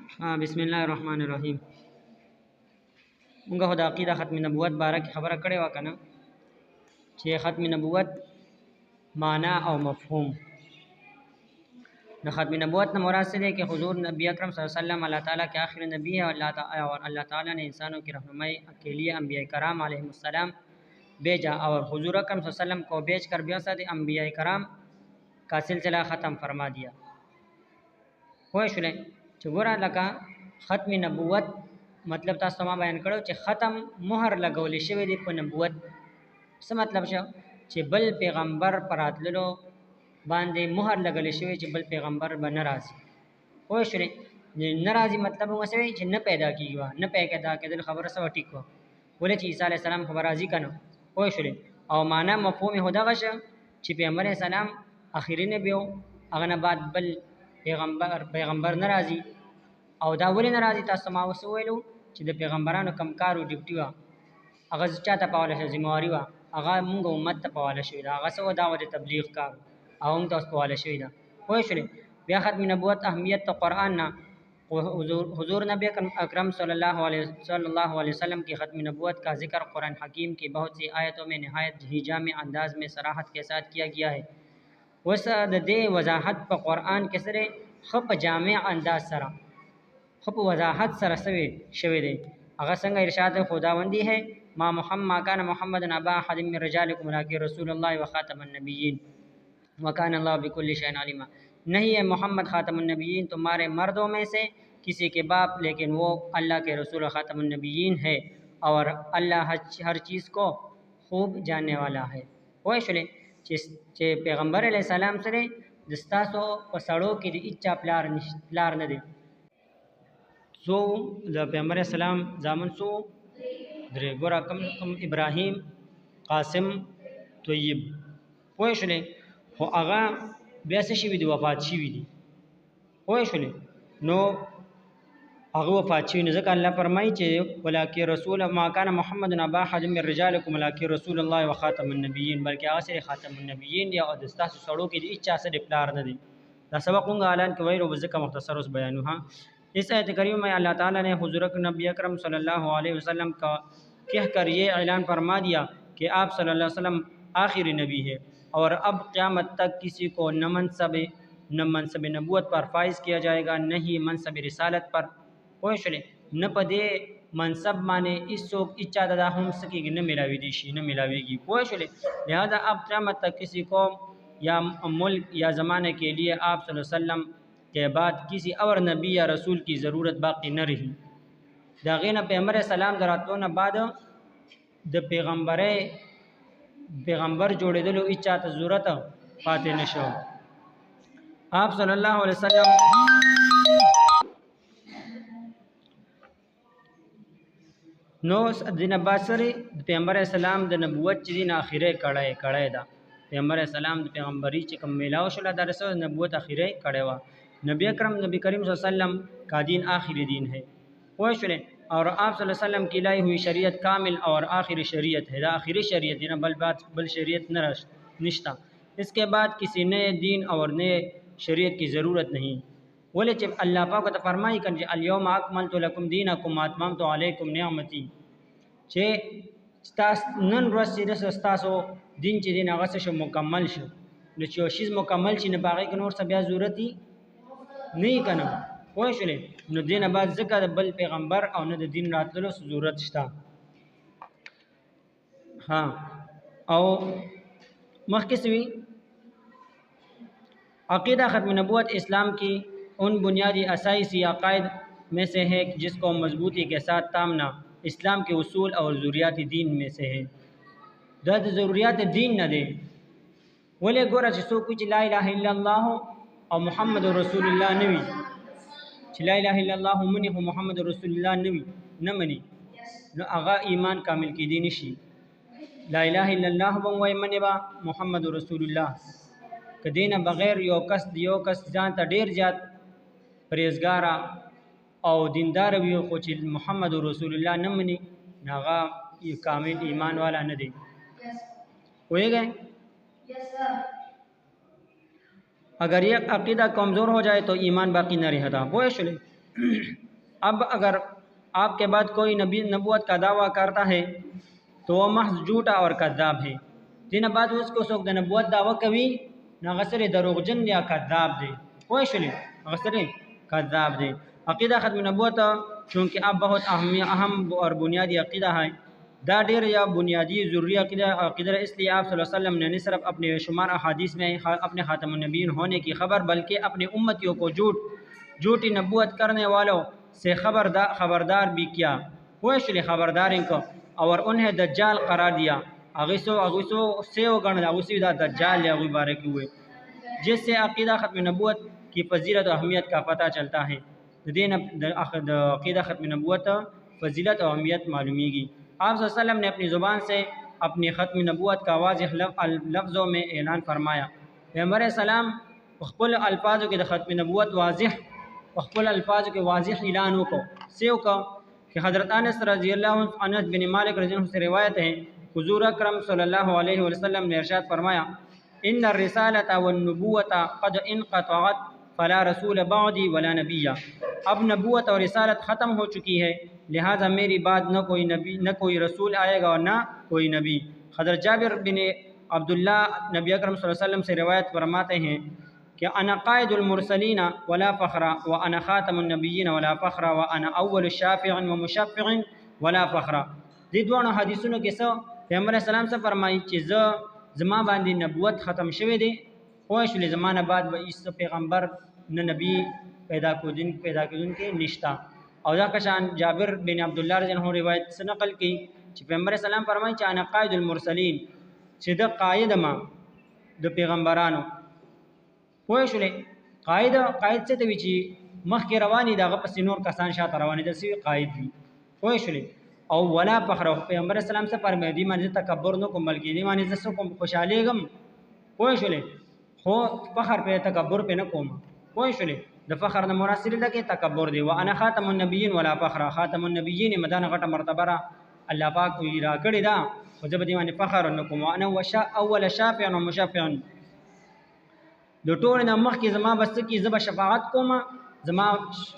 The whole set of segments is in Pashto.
بسم الله الرحمن الرحیم. موږ خو د عقیده ختم نبوت باره کې خبره کړې وه کنه چې ختم نبوت معنا او مفهوم. د ختم نبوت نه مراد څه دی کہ حضور نبی اکرم صلی اللہ علیہ وسلم اللہ تعالیٰ کے آخر نبی ہے اور اللہ تعالیٰ نے انسانوں کی رہنمائی کے لیے انبیاء کرام علیہ السلام भेजा और हुजूर अकरम सल्लल्लाहु अलैहि वसल्लम को भेज कर बियासत अंबिया कराम का सिलसिला ख़त्म फरमा दिया. پوه شولې چې ګوره لکه ختم نبوت مطلب تاسو ما بیان کړو چې ختم مهر لګول شوی دی په نبوت. څه مطلب شو چې بل پیغمبر پراتللو باندې مهر لګول شوی چې بل پیغمبر به ناراضي. پوه شولې ناراضي مطلب وسوي چې نه پیدا کیږي نه پیدا کېدل خبره سو ټیکو ولې چې عیسی علی السلام خبر راضي کنه. پوه شولې او معنا مفهوم هدا غشه چې پیغمبر اسلام اخیری نبی او هغه نه بعد بل پیغمبر ناراضي او دا ولې ناراضي تاسو ما وسویلو چې د پیغمبرانو کم کارو ډیوټي وا هغه چاته پاوله شي ذمہواری وا هغه موږ امت ته پاوله شي دا هغه سو دعوت تبلیغ کار او موږ تاسو پاوله شي دا. پوه شئ بیا ختم نبوت اهمیت ته قران نه حضور نبی اکرم صلی اللہ علیہ وسلم کی ختم نبوت کا ذکر قرآن حکیم کی بہت سی آیتوں میں نہایت ہی جامع انداز میں صراحت کے ساتھ کیا گیا ہے. وسه د دې وضاحت په قرآن کې سره خپ جامع انداز سره خپ وضاحت سره شوی دی. هغه څنګه ارشاد خداوندی ہے ما محمد کان محمد ابا احد من رجالکم ولکن رسول الله وخاتم النبیین وکان الله بكل شیء علیما. نہیں ہے محمد خاتم النبیین تمہارے مردوں میں سے کسی کے باپ لیکن وہ اللہ کے رسول خاتم النبیین ہے اور اللہ ہر چیز کو خوب جاننے والا ہے. وای شلې چې پیغمبر علیہ السلام سره د ستاسو په سړو کې د اچا پلار نه دی. سو د پیغمبر اسلام زامن سو درې ګوره کم ابراهیم قاسم طیب. وای شلې خو هغه بیا څه شوي دي وفات شوي دي. پوه شولې نو هغه وفات شوي نو ځکه الله فرمایي چې ولکن رسول ما کان محمد ابا احد من رجالکم ولکن رسول الله وخاتم النبیین بلکې هغه سره خاتم النبیین دی او د ستاسو سړو کې د هیچا سره پلار نه دی. دا سبق موږ اعلان کوي او ځکه مختصر اوس بیانو. ها اس آیت کریمه میں اللہ تعالیٰ نے حضور نبی اکرم صلی اللہ علیہ وسلم کا کہہ کر یہ اعلان فرما دیا کہ آپ صلی اللہ علیہ وسلم آخری نبی ہے اور اب قیامت تک کسی کو نہ منصب نبوت پر فائز کیا جائے گا نہ ہی منصب رسالت پر. پوه شولې نه په دې منصب باندې هیڅوک اچا دا هم سکیږي نه ملاوي دي شي نه ملاويږي. پوه شولې لہذا اب قیامت تک کسی قوم یا ملک یا زمانے کے لیے آپ صلی اللہ علیہ وسلم کے بعد کسی اور نبی یا رسول کی ضرورت باقی نہ رہی. دا غینه پیغمبر اسلام دراتلو نه بعد د پیغمبر جوړېدلو اچا ته ضرورت پاتې نشو. آپ صلی الله علیه وسلم نو دین باسری پیغمبر اسلام د نبوت چې دین اخیره کړه دا پیغمبر اسلام د پیغمبري چې کوم میلاو شول د رسول نبوت اخیره کړه وا. نبی کریم صلی الله علیه وسلم کا دین آخری دین ہے. پوه شئ اور آپ صلی اللہ علیہ وسلم کی لائی ہوئی شریعت کامل اور آخری شریعت ہے. دا آخری شریعت ہے بل شریعت نشتا. اس کے بعد کسی نئے دین اور نئے شریعت کی ضرورت نہیں. ولې چې الله پاک ته فرمایي کنه چې الیوم اکملت لکم دینکم واتممت علیکم نعمتي چې تاسو نن ورځ چې تاسو دین چې دین هغه څه مکمل شو نو چې شی مکمل شي نه باغی کې نور څه بیا ضرورت نه کنه. پوه شولې نو دینه بعد ذکر بل پیغمبر او نه د دین راتلو ضرورت شته. ها او مخکې سوي عقیدہ ختم نبوت اسلام کی ان بنیادی اساسی عقائد میں سے ہے جس کو مضبوطی کے ساتھ تامنا اسلام کے اصول اور ضروریات دین میں سے ہے. دا ضروریات دین نه دی. ولې ګوره چې څوک چې لا اله الا الله او محمد رسول الله نوي چې لا اله الا الله منی هو محمد رسول الله نوي نه مني نو هغه ایمان کامل کې دی نشي. لا اله الا الله بم وای منی با محمد رسول الله کدینه بغیر یو کس ځان ته ډیر زیات پرهیزګار او دیندار وي خو چې محمد رسول الله نه مني هغه کامل ایمان والا نه دی. وایي اگر یہ عقیدہ کمزور ہو جائے تو ایمان باقی نہ رہتا. پوه شئ अब अगर आपके बाद कोई नबी नबूवत का दावा करता है तो वह महज झूठा और कद्दाब है। दिन बाद उसको सोख द नबूवत दावा कभी नगसर दरोगजन या कद्दाब दे कोई शले नगसर कद्दाब दे। अक़ीदा ख़त्म नबूवत चूँकि अब बहुत अहम और बुनियादी अक़ीदा है, दा डेर या बुनियादी ज़रूरी अक़ीदा इसलिए आप सल्लल्लाहु अलैहि वसल्लम ने न सिर्फ अपने शुमार अहादीस में अपने ख़ातमुन नबीय्यीन होने की खबर बल्कि अपने उम्मतियों को झूठी नबूवत करने वालों से खबरदार भी किया हुए खबरदार इनको और उन्हें दज्जाल करार दिया। अगसो से गण अगुसीदा दज्जाल या गुबारे हुए, जिससे अक़ीदा ख़त्म नबूवत की फजीलत और अहमियत का पता चलता है। अक़ीदा ख़त्म नबूवत फजीलत और अहमियत मालूमीगी। आप सल्लल्लाहु अलैहि वसल्लम ने अपनी ज़ुबान से अपनी ख़त्म नबूवत का वाज़ेह लफ्ज़ों में ऐलान फरमाया। पैगंबर सलाम ख़ुल अल्फाज़ के ख़त्म नबूवत वाज़ेह ख़ुल अल्फाज़ के वाज़ेह ऐलानों को सेव का कि हज़रत अनस रज़ियल्लाहु अनस बिन मालिक रज़ियल्लाहु से रिवायत है, हुज़ूर अकरम सल्लल्लाहु अलैहि वसल्लम ने इरशाद फरमाया, इन्न रिसालत वन नबूवत क़द इनक़तअत फ़ला रसूल बअदी वला नबिय्या। अब नबूवत और रिसालत ख़त्म हो चुकी है, लिहाजा मेरी बाद न कोई नबी न कोई रसूल आएगा और न कोई नबी। हज़रत जाबिर बिन अब्दुल्ला नबी अकरम सल्लल्लाहु अलैहि वसल्लम से रिवायत फरमाते हैं कि अना क़ाइदुल मुरसलीन वला फ़ख्रा व अना ख़ातमुन नबिय्यीन वला फ़ख्रा व अना अव्वलु शाफ़िईन व मुशफ़्फ़िईन वला फ़ख्रा। दी दोनों हदीसों के सो पैगंबर सलाम से फरमाई कि ज़मा बांदी नबूवत ख़त्म शवे दे होशले ज़माना बाद इस पैगंबर न नबी पैदा के निश्ता। और कशान जाबिर बिन अब्दुल्ला रज़ियल्लाहु अन्हु रिवायत से नकल की कि पैगंबर सलाम फरमाई कि अना क़ाइदुल मुरसलीन सिद क़ाइद मा द पैगंबरानो होशले क़ाइद से तविची मख के रवानी दागा पस नूर कसान शात रवानी दसी क़ाइद भी होशले और वला फ़ख्र पैगंबर सलाम से फरमाई दी माने तकब्बुर न को बल्कि दी माने जसो को खुशहालीगम होशले हो फ़ख्र पे तकब्बुर पे न कोमा होशले द फ़ख्र न मुरासिल द के तकब्बुर दे। व अना ख़ातमुन नबिय्यीन वला फ़ख्र ख़ातमुन नबिय्यीन मदान घटा मर्तबा अल्लाह पाक को इरा कड़ी दा जब दी माने फ़ख्र न को अना अव्वल शाफ़िईन व मुशफ़्फ़िईन दो टोल न मख की ज़मा बस की ज़ब शफ़ाअत कोमा ज़मा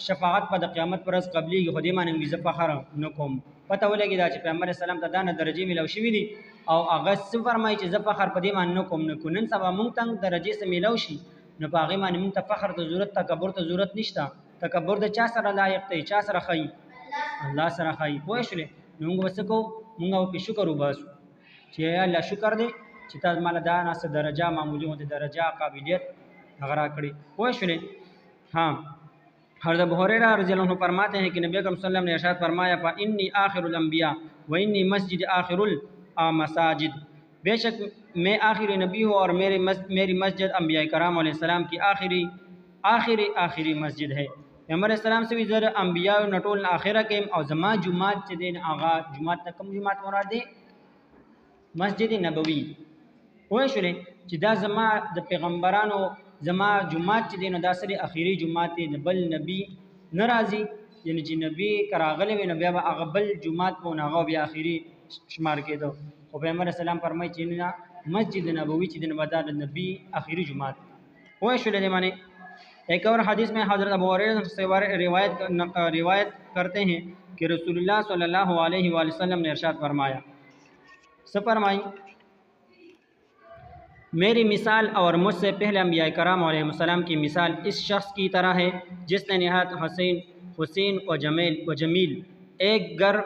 शफ़ाअत पर क़यामत पर अज़ क़बली खुदी माने ज़ फ़ख्र न कोम पता वलेगी दा पैगंबर सलाम ता दाना दर्जे मिलाव शिवी दी और अगस फरमाई ज़ फ़ख्र पदी मान न कोम न कुनन सबा मुंतंग दर्जे से मिलाव शी न पागी माने मुंत फ़ख्र तो ज़रूरत तकब्बुर तो ज़रूरत निश्ता। तकब्बुर द चा सर लायक ते चा सर खई अल्लाह सर खई होशले नुंग बस को मुंगा वो शुक्र उबास कि अल्लाह शुक्र दे चिता माला दाना से दर्जा मामूली होते दर्जा काबिलियत अगरा कड़ी होशले। हाँ, हज़रत अबू हुरैरा रज़ियल्लाहु अन्हु फरमाते हैं कि नबी अकरम सल्लल्लाहु अलैहि वसल्लम ने इरशाद फरमाया फ़ इन्नी आखिरुल अंबिया व इन्नी मस्जिद आखिरुल मसाजिद, बेशक मैं आखिरी नबी हूँ और मेरी मस्जिद अंबिया कराम अलैहिस्सलाम की आखिरी मस्जिद है। पैगंबर सलाम से भी ज़र अंबिया नटोल आखिरा के और जमा जुमात से दिन आगा जुमात तकम जुमात मुराद दे मस्जिद नबवी होशले चिदा जमा द पैगंबरानो जमा जुमात दिन दासरी आखिरी जुमात बल नबी नाराज़ी यानी जी नबी करागले व नबी अगबल जुमात को नागा भी आखिरी शुमार के दो और पैगंबर सलाम फरमाई चिना मस्जिद नबवी चिदन बदा नबी आखिरी जुमात होशले माने। एक और हदीस में हज़रत अबू हुरैरा से रिवायत करते हैं कि रसूलुल्लाह सल्लल्लाहु अलैहि वसल्लम ने इरशाद फरमाया फरमाई मेरी मिसाल और मुझसे पहले अंबिया कराम अलैहिस्सलाम की मिसाल इस शख्स की तरह है जिसने नहायत हुसैन व जमील एक घर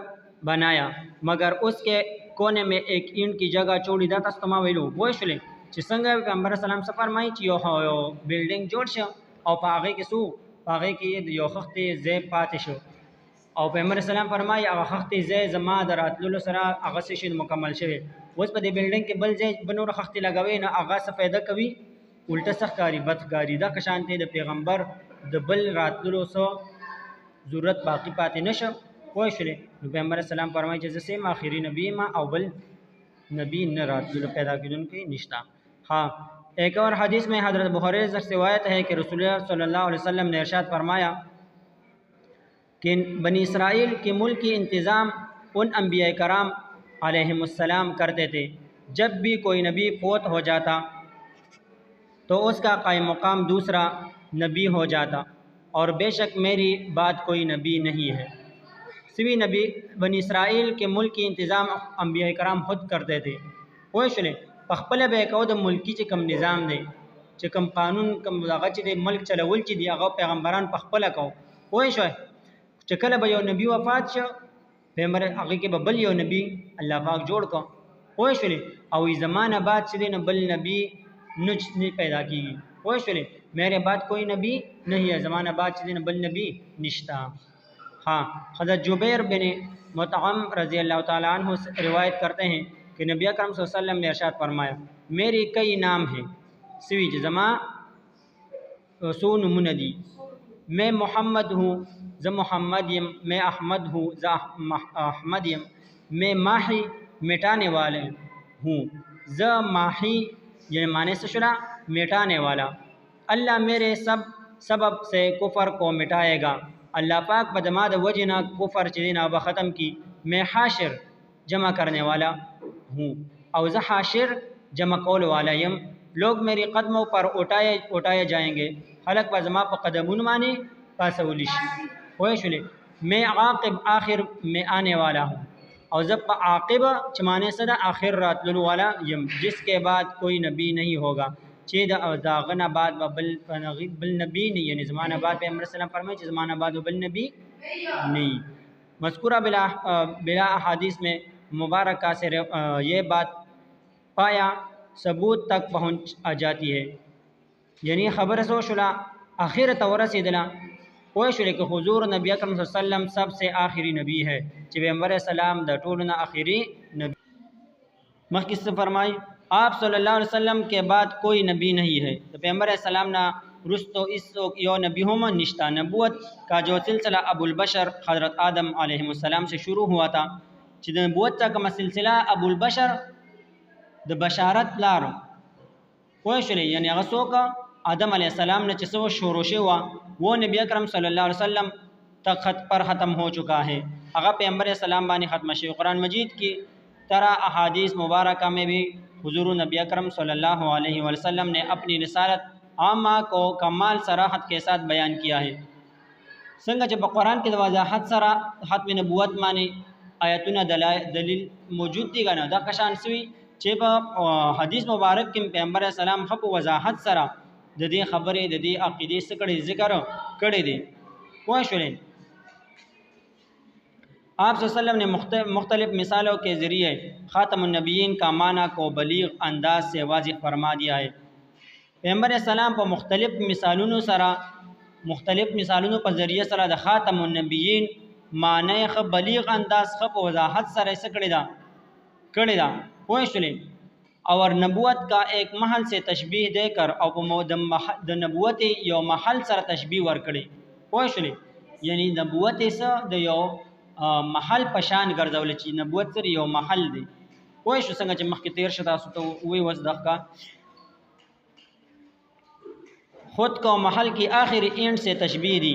बनाया मगर उसके कोने में एक ईंट की जगह छोड़ी दा तस्तमा वेलो वोशले चिसंग पैगंबर सलाम से फरमाई चियो हो बिल्डिंग जोड़ शो और पागे के सू पागे की यो खख्ते ज़ेब पातिशो और पैगंबर सलाम फरमाई अगर खख्ते ज़े जमा दरातलुल सरा अगर से मुकम्मल शवे उस पर बिल्डिंग के बल जे बनोर खख्ते लगावे ना आगा सफ़ेदा कभी उल्टा सख्कारी बदकारी दा कशानते द पैगंबर द बल रातलुल सो ज़रूरत बाकी पाते नश होशले पैगंबर सलाम फरमाई जैसे से आखिरी नबी मा अव्वल नबी न रातलुल पैदा की उनकी निश्ता। हाँ, एक और हदीस में हज़रत अबू हुरैरा से रिवायत है कि रसूलुल्लाह सल्लल्लाहु अलैहि वसल्लम ने इरशाद फरमाया कि बनी इसराइल के मुल्क की इंतज़ाम उन अंबिया कराम अलैहिमुस्सलाम करते थे। जब भी कोई नबी फौत हो जाता तो उसका कायम मकाम दूसरा नबी हो जाता और बेशक मेरी बात कोई नबी नहीं है। सिवी नबी बनी इसराइल के मुल्क की इंतज़ाम अंबिया कराम खुद करते थे। पोए शुले पखपल बे को द मुल्की च कम निज़ाम दे च कम कानून कम दगा च दे मुल्क चलवल च दी अगा पैगम्बरान पखपल को पोए शो चकल ब यो नबी वफात शो पैगम्बर आगे के बबल यो नबी अल्लाह पाक जोड़ को पोए शुले और ज़माना बाद से दिन बल नबी नुज नहीं पैदा की। पोए शुले मेरे बाद कोई नबी नहीं है, ज़माना बाद से दिन बल नबी निश्ता। हाँ, हज़रत जुबैर बिन मुतअम रज़ी अल्लाह ताला अन्हु रिवायत करते हैं कि नबी अकरम सल्लल्लाहु अलैहि वसल्लम ने इरशाद फरमाया, मेरे कई नाम हैं सिविज जमा सोन मुनदी, मैं मोहम्मद हूँ ज़ मोहम्मद यम, मैं अहमद हूँ ज़ अहमद यम, मैं माही मिटाने वाले हूँ ज़ माही ये माने से शुरा मिटाने वाला। अल्लाह मेरे सबब से कुफ़र को मिटाएगा। अल्लाह पाक बदमाद वजना कुफ़र चीना व ख़त्म की। मैं हाशिर जमा करने वाला हूँ और ज़ हाशिर जमा कौल वाला यम, लोग मेरे कदमों पर उठाए जाएंगे। हलक व जमा पर कदमुन माने पासउलिश होशुले। मैं आक़िब आखिर में आने वाला हूँ और जब आक़िब चमाने सदा आखिर रातलुल वाला यम, जिसके बाद कोई नबी नहीं होगा। चेद दागना बाद बल नबी नहीं, यानी ज़माना बाद पैगम्बर सल्लल्लाहु अलैहि वसल्लम फरमाए ज़माना बाद बल नबी नहीं। मज़कूरा बिला अहादीस में मुबारक से ये बात पाया सबूत तक पहुँच आ जाती है, यानी ख़बर सो शुला आखिर तौर से दिला कोई शुले कि हुजूर नबी अकरम सल्लल्लाहु अलैहि वसल्लम सबसे आखिरी नबी है। पैगम्बर सलाम द टोलना आखिरी नबी मखकिस से फरमाई आप सल्लल्लाहु अलैहि वसल्लम के बाद कोई नबी नहीं है। तो पैगम्बर सलाम ना रुस्तो इस यो नबी होमा निश्ता। नबूत का जो सिलसिला अबुल बशर हज़रत आदम अलैहिस्सलाम से शुरू हुआ था, नबूत का सिलसिला अबुल बशर द बशारत लार कोई शुले, यानी अगसो का आदम अलैहिस्सलाम ने चसो शोरोशे हुआ वो नबी अकरम सल्लल्लाहु अलैहि वसल्लम तक ख़त पर ख़त्म हो चुका है। अगर पैगम्बर सलाम बानी ख़त्म शे कुरान मजीद की तरह अहादीस मुबारक में भी हुजूर नबी अकरम सल्लल्लाहु अलैहि वसल्लम ने अपनी रिसालत आमा को कमाल सराहत के साथ बयान किया है। संग जब कुरान के वजाहत सरा ख़त्म नबूवत माने आयतुना दलील मौजूद थी गाना दा कशान सुई चेब हदीस मुबारक के पैगम्बर सलाम हप वजाहत सरा दे खबरें दे अक़ीदे से कड़े ज़िक्र कड़े दे कोई शुले। आप सल्लल्लाहु अलैहि वसल्लम ने मुख्तलिफ़ मिसालों के ज़रिए ख़ातमुन नबिय्यीन का माना को बलीग़ अंदाज से वाज़िह फरमा दिया है। पैगम्बर सलाम पर मुख्तलिफ़ मिसालों पर ज़रिए सरा द ख़ातमुन नबिय्यीन माने ख बलीग़ अंदाज ख वज़ाहत सर ऐसे कड़े दा कोई शुले। और नबूवत का एक महल से तशबीह देकर और द नबूवत यो महल सर तशबीह वर कड़े कोई शुले, यानी नबूवत से द यो महल पशान गर्जवल ची नबूवत सर यो महल दे कोई शु संग मख के तेर शता तो वही वजदख का खुद को महल की आखिरी एंड से तशबीह दी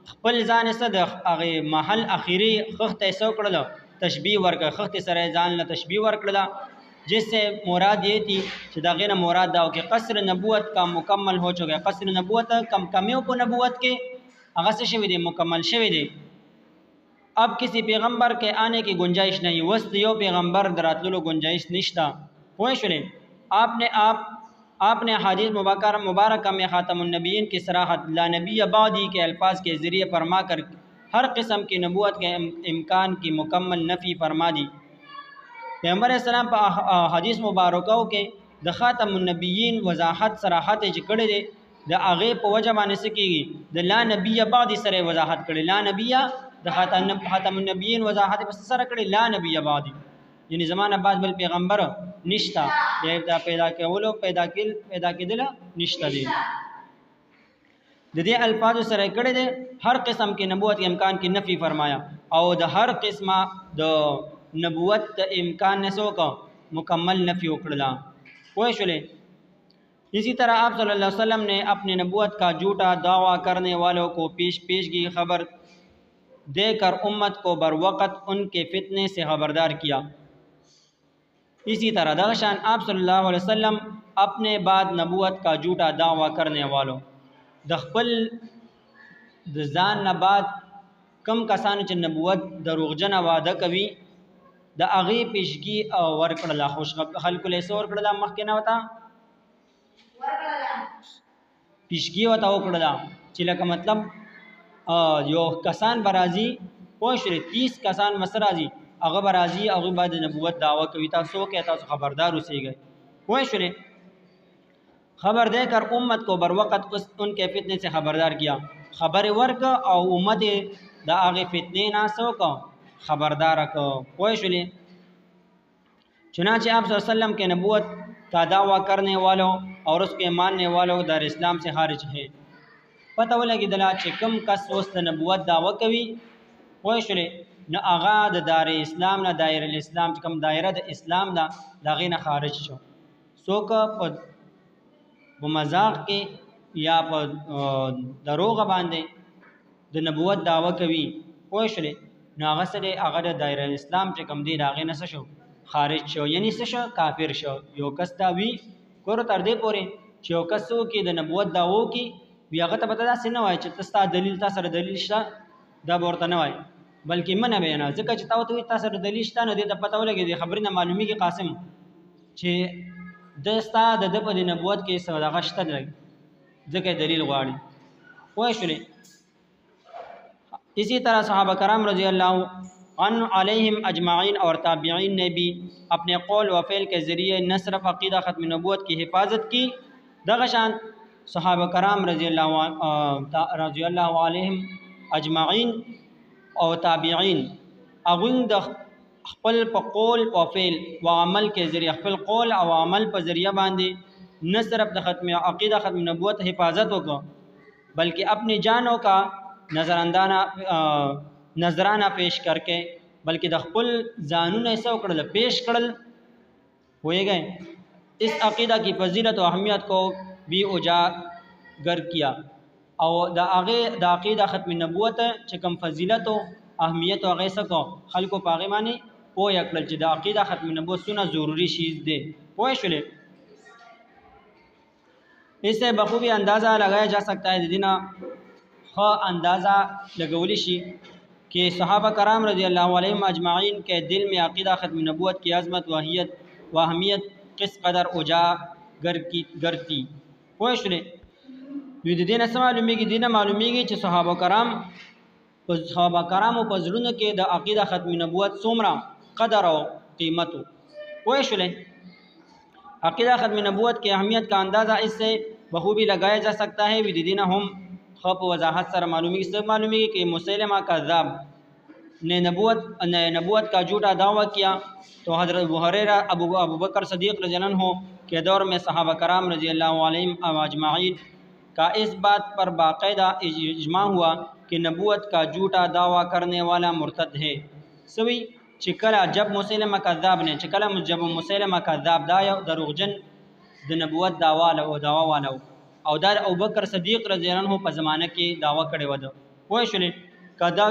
खपल जान सद अगे महल आखिरी खख्त सोकड़ल तशबीह वर्क खख्त सर जान ल तशबीह वर्कड़ा, जिससे मुराद ये थी कि दागिना मुराद दाओ कि कसर नबूवत का मुकम्मल हो चुका है। कसर नबूवत कम कमियों को नबूवत के अगस शवी दे मुकम्मल शवी दे, अब किसी पैगम्बर के आने की गुंजाइश नहीं, वस्त यो पैगम्बर दरातलो गुंजाइश निश्ता हुए शुले। आपने हदीस मुबारक में ख़ातमुन नबिय्यीन की सराहत ला नबी बादी के अल्फाज के ज़रिए फरमा कर हर किस्म की नबूवत के इम्कान की मुकम्मल नफ़ी फरमा दी। पैगम्बर सलाम पर हदीस मुबारकों के द ख़ातमुन नबिय्यीन वज़ाहत सराहत जिकड़े दे द आगे पर वजह माने सकेगी द ला नबी बादी सर वज़ाहत करे ला नबिया द ख़ातमुन नबिय्यीन वज़ाहत बस सर करे ला नबी बादी, यानी ज़माना बाद बल पैगम्बर निश्ता पैदा के वो लोग पैदा के दिला निश्ता दे दे अल्फाज सर कड़े दे हर किस्म की नबूवत के इम्कान की नफ़ी फरमाया और द हर किस्म द नबूवत इम्कान ने सो का मुकम्मल नफ़ी उकड़ला कोई शुले। इसी तरह आप सल्लल्लाहु अलैहि वसल्लम ने अपनी नबूवत का झूठा दावा करने वालों को पेश की खबर देकर उम्मत को बर वक़्त उनके फितने से खबरदार किया। इसी तरह दर्शान आप सल्लल्लाहु अलैहि वसल्लम अपने बाद नबूवत का झूठा दावा करने वालों दखपल د ځان نه بعد کم کسانو چې نبوت دروغجن وعده کوي د هغې پیشګي او ورکړله خوش خلکو له څه ورکړله مخکې نه ورته پیشګي ورته وکړله چې لکه مطلب یو کسان به راځي پوه شولې 30 کسان مس راځي هغه به راځي هغوی به د نبوت دعوه کوي تاسو وکړئ تاسو خبردار اوسیږئ پوه شولې خبر دے کر امت کو بر وقت ان کے فتنے سے خبردار کیا خبر ورک او امت دا آغے فتنے ناسو کو خبردار کو پوه شولې چنانچہ آپ صلی اللہ علیہ وسلم کے نبوت کا دعویٰ کرنے والوں اور اس کے ماننے والوں دار اسلام سے خارج ہے پتہ ولګي دلا چې کم کس اوس د نبوت دعوه کوي پوه شولې نو هغه د دار اسلام نه دایره الاسلام چې کوم دایره د اسلام دا دغې نه خارج شو څوک په مذاق کې یا په دروغ باندې د نبوت دعوه کوي پوه شولې نو هغه سره هغه د دایره اسلام چې کوم دی هغې نه څه شو خارج شو یعنی څه شو کافر شو یو کس دا وي ګورو تر دې پورې چې یو کس وکړي د نبوت دعوه وکړي وي هغه ته پته داسې نه وایي چې ته ستا دلیل تا سره دلیل شته دا به ورته نه وایي بلکې منه به یې نه ځکه چې تا ورته وایي تا سره دلیل شته نو دې ته پته ولګي دې خبرې نه معلومیږي قاسم چې د ستا د ده په د نبوت کې څه دغه شته دی ځکه دلیل غواړي پوه شولې اسی طرح صحابہ کرام رضی اللہ عنہ علیہم اجمعین اور تابعین نے بھی اپنے قول و فعل کے ذریعے نہ صرف عقیدہ ختم نبوت کی حفاظت کی دغشان صحابہ کرام رضی اللہ علیہم اجمعین اور تابعین اغوین د خپل په قول او فعل و عمل کے ذریعے خپل قول او عمل په ذریعہ باندې نہ صرف د ختم عقیدہ ختم نبوت حفاظت وکړه بلکہ اپنی جانوں کا نظرانہ پیش کر کے بلکہ د خپل ځانونه ایسا وکړل پیش کړل ہوئے گئے اس عقیدہ کی فضیلت و اہمیت کو بھی اجاگر کیا او د عقیدہ ختم نبوت چې کوم فضیلت او اهمیت او هغه څه کو خلکو پاغه معنی او یکړل چې د عقیدہ ختم نبوت سونه ضروری چیز دی پوه شولې اس سے بخوبی اندازہ لگایا جا سکتا ہے دینا خو اندازہ لگولی شی کہ صحابہ کرام رضی اللہ علیہم اجمعین کے دل میں عقیدہ ختم نبوت کی عظمت و اہمیت کس قدر اجاگر کرتی پوه شولې دوی د دې نه څه معلومیږي دې نه معلومیږي چې صحابه کرامو په زړونو کې د عقیده ختم نبوت څومره قدر او قیمت پوه شولې عقیدہ ختم نبوت کی اہمیت کا اندازہ اس سے بخوبی لگایا جا سکتا ہے وی دینا ہم خوب وضاحت سر معلومی کہ مسلمہ کذاب نے نبوت کا جھوٹا دعویٰ کیا تو حضرت ابو ہریرہ ابو بکر صدیق رضی اللہ عنہ کے دور میں صحابہ کرام رضی اللہ علیہم اجمعین کا اس بات پر باقاعدہ اجماع ہوا کہ نبوت کا جھوٹا دعویٰ کرنے والا مرتد ہے سوی چکلا جب مسلمہ کذاب نے چکلا جب مسلمہ کذاب دا یو دروغجن د نبوت دعوا والو او دا ابوبکر صدیق رضی اللہ عنہ په زمانہ کې دعویٰ کړې و ده پوه شولې کدا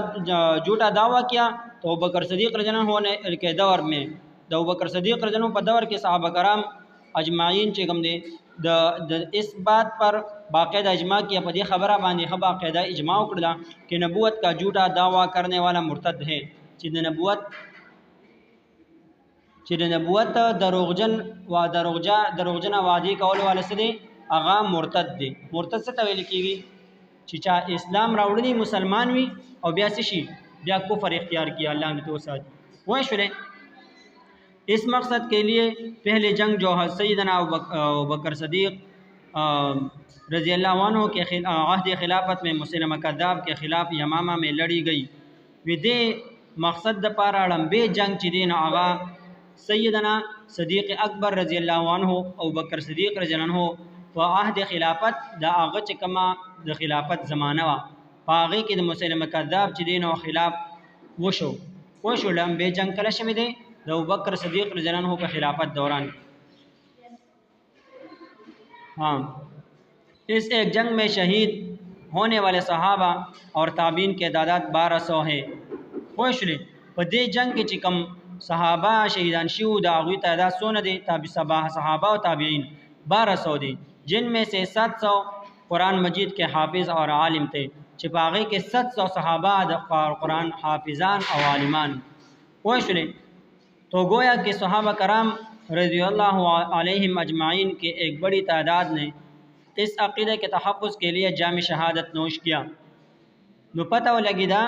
جھوٹا دعویٰ کیا تو ابوبکر صدیق رضی اللہ عنہ کے دور میں د ابوبکر صدیق رضی اللہ عنہ په دور کې صحابہ کرام اجمعین چې کوم دي د اس بات پر باقاعدہ اجماع کیا په دې خبره باندې باقاعدہ اجماع وکړه کہ نبوت کا جھوٹا دعویٰ کرنے والا مرتد ہے چې د نبوت دروغجن وعدې کولو والا څه دی هغه مرتد دی مرتد څه ته ویل کېږي چې چا اسلام راوړلی مسلمان وي او بیا څه شي بیا کفر اختیار کیا اللہ نے تو ساتھ پوه شولې اس مقصد کے لیے پہلے جنگ جو سیدنا ابوبکر صدیق رضی اللہ عنہ کے عہد خلافت میں مسلمہ کذاب کے خلاف یمامہ میں لڑی گئی وی دې مقصد د پاره لمبے جنگ چې دین آغا سیدنا صدیق اکبر رضی اللہ عنہ ابوبکر صدیق رضی اللہ عنہ په عهد خلافت د هغه چې کما د خلافت زمانه وا هغه کې د مسلمه کذاب چې دین او خلاف وشو لمبے جنگ کله شوه دی د ابوبکر صدیق رضی اللہ عنہ په خلافت دوران اس ایک جنگ میں شہید ہونے والے صحابہ اور تابعین کے تعداد 1200 ہے پوه شولې په دې جنگ کې چې کوم صحابه شهیدان شو د هغوی تعداد څونه دی صحابہ و تابعین 1200 دی جن میں سے 700 قرآن مجید کے حافظ اور عالم تھے چې په هغې کې 700 صحابه د قرآن حافظان او عالمان پوه شولې تو گویا کہ صحابہ کرام رضی اللہ علیہم اجمعین کے ایک بڑی تعداد نے اس عقیدے کے تحفظ کے لیے جامع شہادت نوش کیا نو پتہ ولګی دا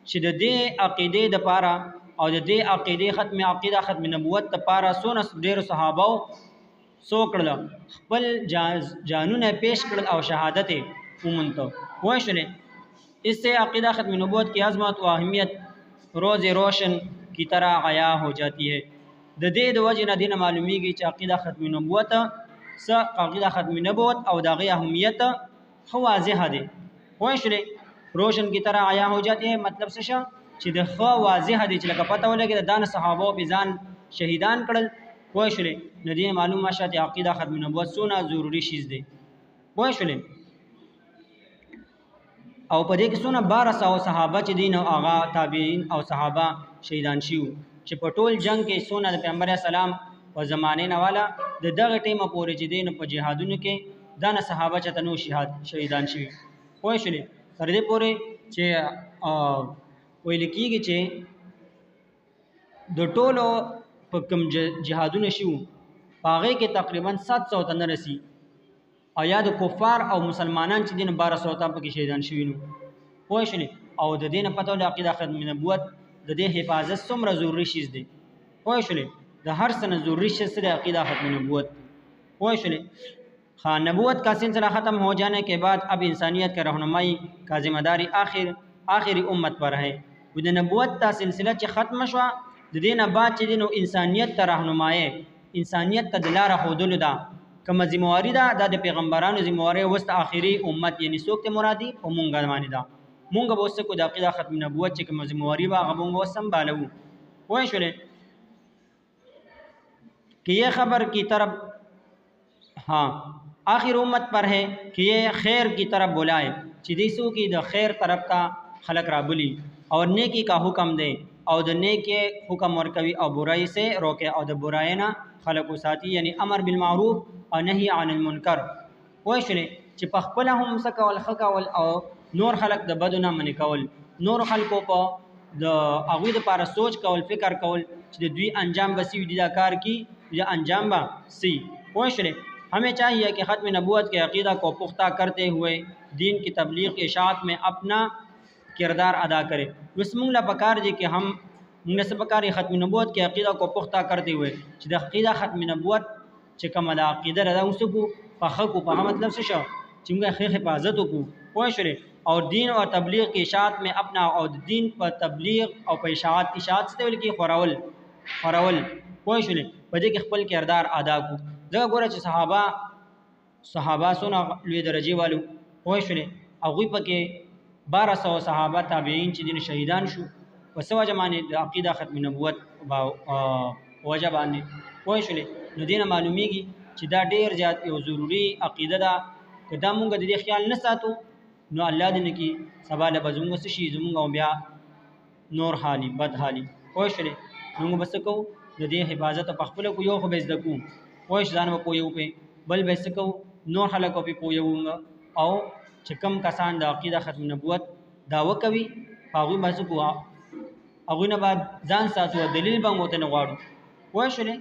چې د دې عقیدې د پاره او د دې عقیدې ختم نبوت د پاره سونه ډېر صحابه سو کړل خپل جانونه پیش کړل او شهادت ومنته وای شنه اس سے عقیدہ ختم نبوت کی عظمت و اہمیت روز روشن کی طرح عیا ہو جاتی ہے د دې د وجه نه دینه معلومیږي چې عقیدہ ختم نبوت او د هغې اهمیت خو واضح دی وای شنه روشن کی طرح عیا ہو جاتی ہے مطلب څه شه چې د خو واضح دی چې لکه پته ولګي د دان صحابه په ځان شهیدان کړل وای شنه ندی معلومه شته عقیدہ ختم نبوت سونه ضروری شیز دی وای شنه او په دې کې څونه 1200 صحابه چې دین او آغا تابعین او صحابه شهیدان شیو چې په ټول جنگ کې څونه د پیغمبر اسلام او زمانه نه والا د دغه ټیمه پورې چې دین په جهادونو کې دانه صحابه چتنو شهیدان شوي پوه شولې تر دې پورې چې ویل کېږي چې د ټولو په کوم جهادونه شیو هغه کې تقریبا 700 تن رسی او یا د کفار او مسلمانان چې دین 1200 ته پکې شهیدان شوي نو پوه شئ او د دین پته ول عقیده ختم نبوت د دې حفاظت څومره ضروری شیز دی پوه شئ د هر سنه ضروری شیز د عقیده ختم نبوت پوه شئ خان نبوت کا سلسلہ ختم ہو جانے کے بعد اب انسانیت کا رہنمائی کا ذمہ داری آخری امت پر ہے د نبوت تا سلسله چې ختم شو د دین بعد چې دین انسانیت ته رهنمایي انسانیت ته دلاره خودلو دا کوم ذمہواری دا د پیغمبرانو ذمہواری وست آخری امت یعنی څوک ته مرادی او مونږه باندې دا مونږ به وسه کو د عقیده ختم نبوت چې کوم ذمہواری با غوږ وسم بالو وای شولې کہ یہ خبر کی طرف ہاں آخر امت پر ہے کہ یہ خیر کی طرف بلائے چې دیسو کی د خیر طرف تا خلق را بلی اور نیکی کا حکم دے او د نیکی حکم ورکوي او برائی سے روکے او د برائی نه خلق ساتي یعنی امر بالمعروف او نهی عن المنکر وای شنه چې په خپل هم سکول خکول او نور خلق د بدو نه منی کول نور خلقو په د هغوی لپاره سوچ کول فکر کول چې د دوی انجام بسی وي دا کار کی یا انجام با سی وای شنه ہمیں چاہیے کہ ختم نبوت کے عقیدہ کو پختہ کرتے ہوئے دین کی تبلیغ اشاعت میں اپنا کردار ادا کرے وسمنگلا پکار جی کہ ہم منسبکار ختم نبوت کے عقیدہ کو پختہ کرتے ہوئے چې د عقیدہ ختم نبوت چې کوم د عقیده ردا وسکو په خکو په مطلب څه شو چې موږ حفاظت وکړو پوه شئ اور دین اور تبلیغ کی اشاعت میں اپنا اور دین پر تبلیغ اور په اشاعت څه ویل کی خورول پوه شئ په دې کې خپل کردار ادا کو دا ګوره چې صحابه سونه لوی درجه والو پوه شئ هغوی پکې 1200 صحابه تابعین چې دین شهیدان شو پس وجه باندې د عقیده ختم نبوت وجه باندې پوه شئ نو دینه معلومیږي چې دا ډیر زیات یو ضروری عقیده ده که دا مونږ د دې خیال نه ساتو نو الله دې نه کی سبا له بزمږ څه شي زمونږ بیا نور حالي بد حالي پوه شئ موږ بس کو د دې حفاظت په خپل کو یو خو به زده کو پوه شئ ځان په یو په بل به سکو نور خلک په پویوږ او چې کم کسان د عقیده ختم نبوت داوا کوي هغه مزه کو هغه نه بعد ځان ساتو دلیل به موته نه غواړو پوه شئ